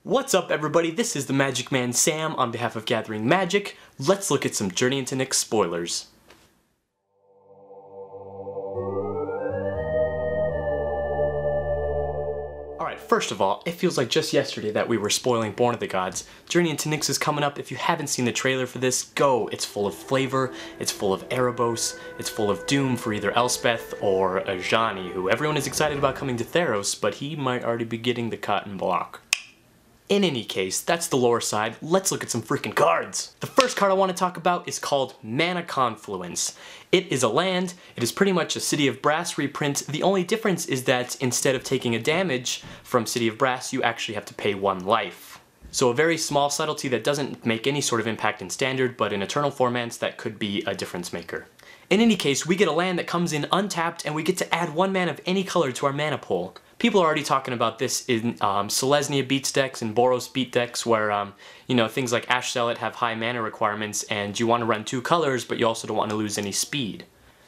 What's up everybody, this is the Magic Man Sam on behalf of Gathering Magic. Let's look at some Journey into Nyx spoilers. Alright, first of all, it feels like just yesterday that we were spoiling Born of the Gods. Journey into Nyx is coming up. If you haven't seen the trailer for this, go! It's full of flavor, it's full of Erebos, it's full of doom for either Elspeth or Ajani, who everyone is excited about coming to Theros, but he might already be getting the cotton block. In any case, that's the lore side. Let's look at some freaking cards. The first card I want to talk about is called Mana Confluence. It is a land, it is pretty much a City of Brass reprint. The only difference is that instead of taking a damage from City of Brass, you actually have to pay 1 life. So a very small subtlety that doesn't make any sort of impact in Standard, but in Eternal formats that could be a difference maker. In any case, we get a land that comes in untapped and we get to add 1 mana of any color to our mana pool. People are already talking about this in Selesnya beats decks and Boros beat decks where, things like Ash Zealot have high mana requirements and you want to run 2 colors but you also don't want to lose any speed.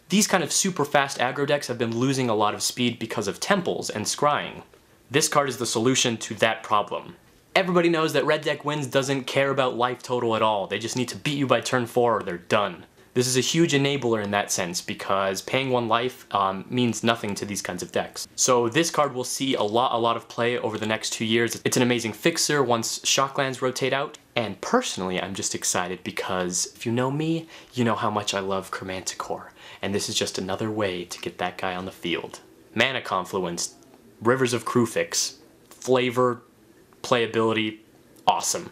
These kind of super fast aggro decks have been losing a lot of speed because of temples and scrying. This card is the solution to that problem. Everybody knows that red deck wins doesn't care about life total at all, they just need to beat you by turn 4 or they're done. This is a huge enabler in that sense because paying 1 life means nothing to these kinds of decks. So this card will see a lot of play over the next 2 years. It's an amazing fixer once Shocklands rotate out. And personally, I'm just excited because if you know me, you know how much I love Chromanticore. And this is just another way to get that guy on the field. Mana Confluence, Rivers of Kruphix, flavor, playability, awesome.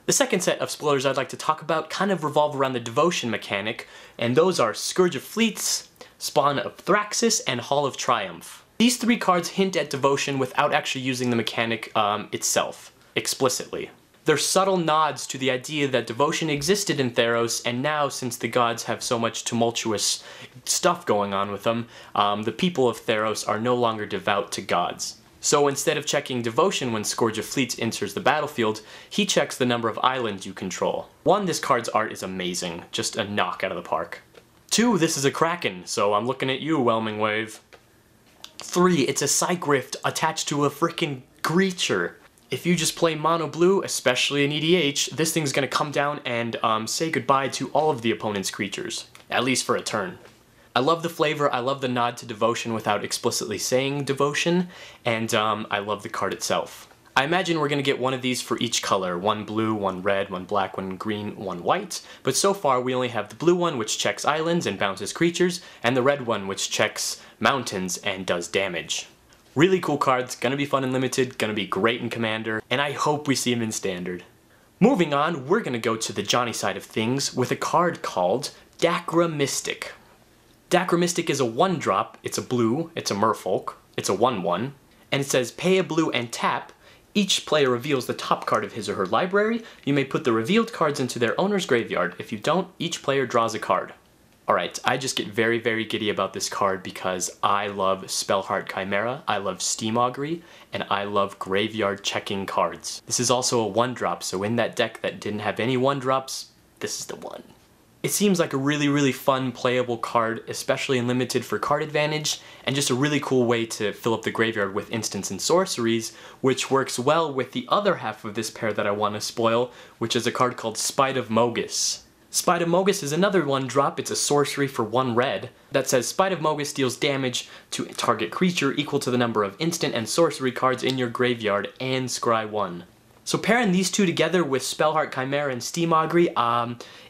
The second set of spoilers I'd like to talk about kind of revolve around the devotion mechanic, and those are Scourge of Fleets, Spawn of Thraxus, and Hall of Triumph. These 3 cards hint at devotion without actually using the mechanic itself, explicitly. They're subtle nods to the idea that devotion existed in Theros, and now since the gods have so much tumultuous stuff going on with them, the people of Theros are no longer devout to gods. So instead of checking devotion when Scourge of Fleets enters the battlefield, he checks the number of islands you control. 1, this card's art is amazing, just a knock out of the park. 2, this is a Kraken, so I'm looking at you, Whelming Wave. 3, it's a Psygrift attached to a freaking creature. If you just play mono blue, especially in EDH, this thing's gonna come down and say goodbye to all of the opponent's creatures, at least for a turn. I love the flavor, I love the nod to devotion without explicitly saying devotion, and I love the card itself. I imagine we're going to get 1 of these for each color, 1 blue, 1 red, 1 black, 1 green, 1 white, but so far we only have the blue one which checks islands and bounces creatures, and the red one which checks mountains and does damage. Really cool cards, gonna be fun in Limited, gonna be great in Commander, and I hope we see him in Standard. Moving on, we're gonna go to the Johnny side of things with a card called Dacra Mystic. Dacra Mystic is a 1-drop, it's a blue, it's a merfolk, it's a 1/1, and it says pay a blue and tap. Each player reveals the top card of his or her library. You may put the revealed cards into their owner's graveyard. If you don't, each player draws a card. Alright, I just get very giddy about this card because I love Spellheart Chimera, I love Steam Augury, and I love graveyard checking cards. This is also a 1-drop, so in that deck that didn't have any 1-drops, this is the one. It seems like a really fun playable card, especially in Limited for card advantage, and just a really cool way to fill up the graveyard with instants and sorceries, which works well with the other half of this pair that I want to spoil, which is a card called Spite of Mogus. Spite of Mogus is another 1-drop, it's a sorcery for 1 red, that says Spite of Mogus deals damage to a target creature equal to the number of instant and sorcery cards in your graveyard and scry 1. So pairing these 2 together with Spellheart Chimera and Steam Augury,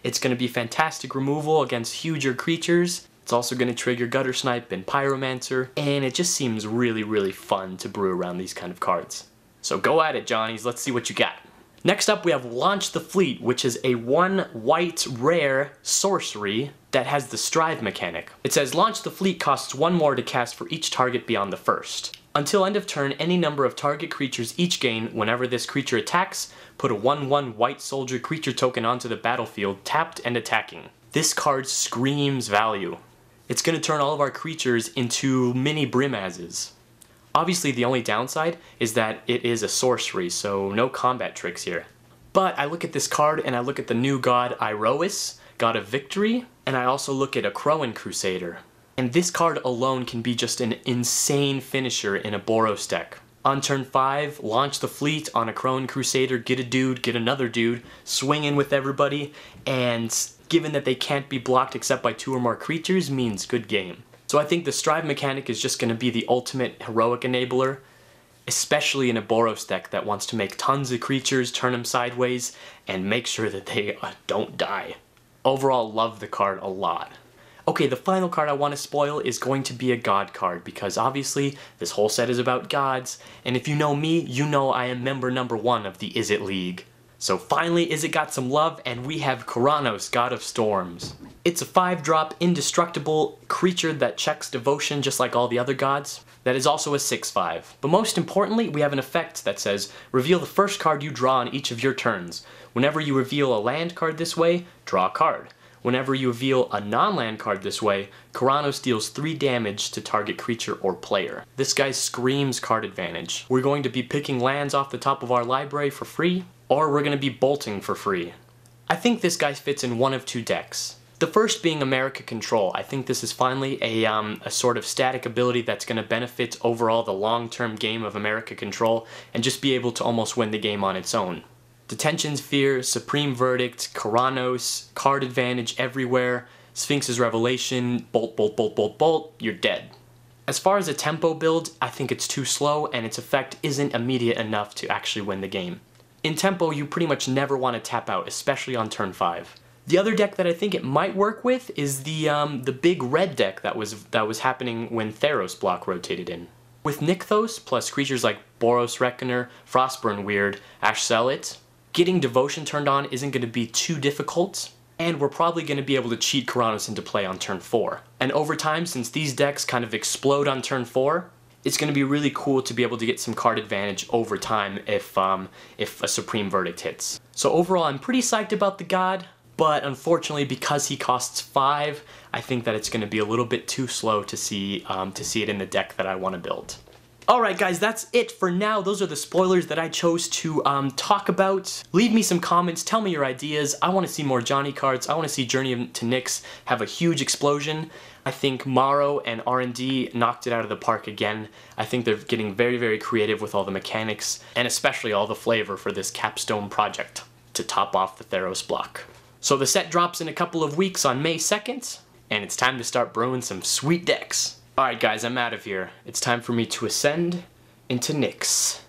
it's going to be fantastic removal against huger creatures. It's also going to trigger Gutter Snipe and Pyromancer, and it just seems really fun to brew around these kind of cards. So go at it, Johnnies, let's see what you got. Next up we have Launch the Fleet, which is a 1 white rare sorcery that has the Strive mechanic. It says Launch the Fleet costs 1 more to cast for each target beyond the first. Until end of turn, any number of target creatures each gain whenever this creature attacks, put a 1/1 white soldier creature token onto the battlefield, tapped and attacking. This card screams value. It's going to turn all of our creatures into mini Brimazes. Obviously the only downside is that it is a sorcery, so no combat tricks here. But I look at this card and I look at the new god Iroas, god of victory, and I also look at a Crowan Crusader. And this card alone can be just an insane finisher in a Boros deck. On turn 5, launch the fleet on a Crone Crusader, get a dude, get another dude, swing in with everybody, and given that they can't be blocked except by 2 or more creatures, means good game. So I think the Strive mechanic is just going to be the ultimate heroic enabler, especially in a Boros deck that wants to make tons of creatures, turn them sideways, and make sure that they don't die. Overall, love the card a lot. Okay, the final card I want to spoil is going to be a god card, because obviously this whole set is about gods, and if you know me, you know I am member number 1 of the Izzet League. So finally, Izzet got some love, and we have Kuranos, God of Storms. It's a 5-drop, indestructible creature that checks devotion just like all the other gods. That is also a 6/5. But most importantly, we have an effect that says, reveal the first card you draw on each of your turns. Whenever you reveal a land card this way, draw a card. Whenever you reveal a non-land card this way, Kuranos deals 3 damage to target creature or player. This guy screams card advantage. We're going to be picking lands off the top of our library for free, or we're going to be bolting for free. I think this guy fits in one of 2 decks. The first being America Control. I think this is finally a sort of static ability that's going to benefit overall the long-term game of America Control and just be able to almost win the game on its own. Detention Sphere, Supreme Verdict, Kuranos, card advantage everywhere, Sphinx's Revelation, bolt, bolt, bolt, bolt, bolt, you're dead. As far as a tempo build, I think it's too slow and its effect isn't immediate enough to actually win the game. In tempo, you pretty much never want to tap out, especially on turn 5. The other deck that I think it might work with is the big red deck that was happening when Theros block rotated in. With Nykthos, plus creatures like Boros Reckoner, Frostburn Weird, Ash Zealot, getting Devotion turned on isn't going to be too difficult, and we're probably going to be able to cheat Kuranos into play on turn 4. And over time, since these decks kind of explode on turn 4, it's going to be really cool to be able to get some card advantage over time if a Supreme Verdict hits. So overall, I'm pretty psyched about the god. But unfortunately, because he costs 5, I think that it's going to be a little bit too slow to see it in the deck that I want to build. Alright guys, that's it for now. Those are the spoilers that I chose to talk about. Leave me some comments, tell me your ideas. I want to see more Johnny cards. I want to see Journey to Nyx have a huge explosion. I think Morrow and R&D knocked it out of the park again. I think they're getting very, very creative with all the mechanics, and especially all the flavor for this capstone project to top off the Theros block. So the set drops in a couple of weeks on May 2nd, and it's time to start brewing some sweet decks. Alright guys, I'm out of here. It's time for me to ascend into Nyx.